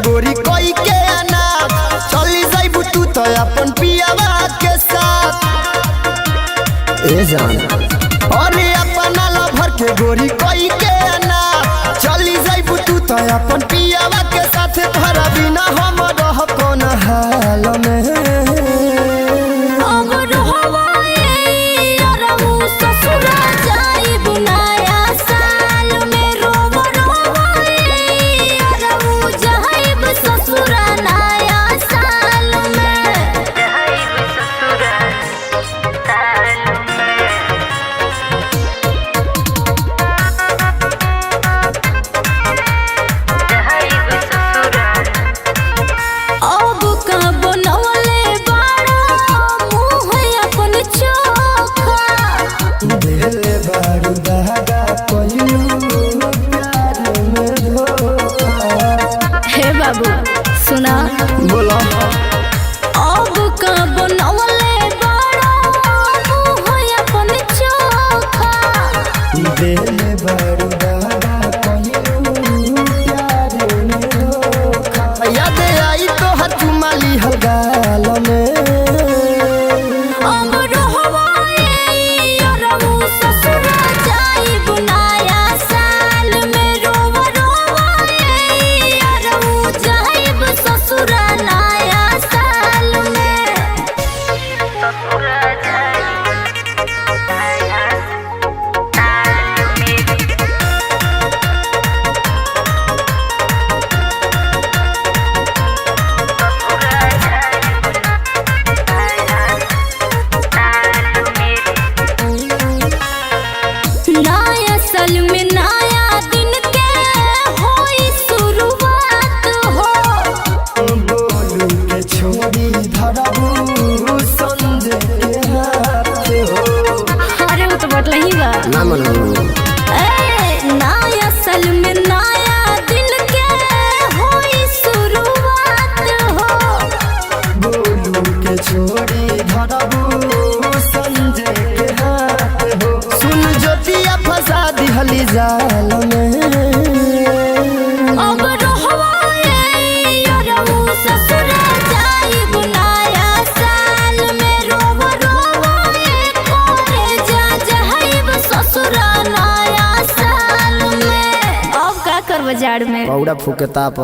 गोरी कोई के अनाथ चली जाइबू तू तो अपन पियावा के साथ ए जान। अरे अपना लभर के गोरी कोई के अनाथ चली जाइबू तू तो अपन पियावा के साथ भरा बिना हम रह कौन हाल में। बाबू सुना बोला अब का बनवले बड़ा मुँह अपन चोखा देले बड़ू दादा कहियो प्यार में धोखा। याद आई तो हाथ माली हलगाल में अब रहवाए अरबू ससुर जाई बुनाया साल में रोवा रोवाए अरबू जाइब ससुर नया साल में ससुर नया साल में नया दिन के होई शुरुआत हो। बोलू के छोड़ी धरबू संजय के हाथ हो। अरे वो तो बटला ही बा ना मनो नया साल में नया दिन के होई शुरुआत हो। बोलू के छोड़ी धरबू संजय के हाथ हो। सुन ज्योतिया फंसा दिहली जाल में अब रहवाए अरबू ससुर जाई बुनाया साल में रोवा रोवाए करे जा जाइब ससुर नया साल में। अब का करब जाड़ में पौड़ा फूके ताप।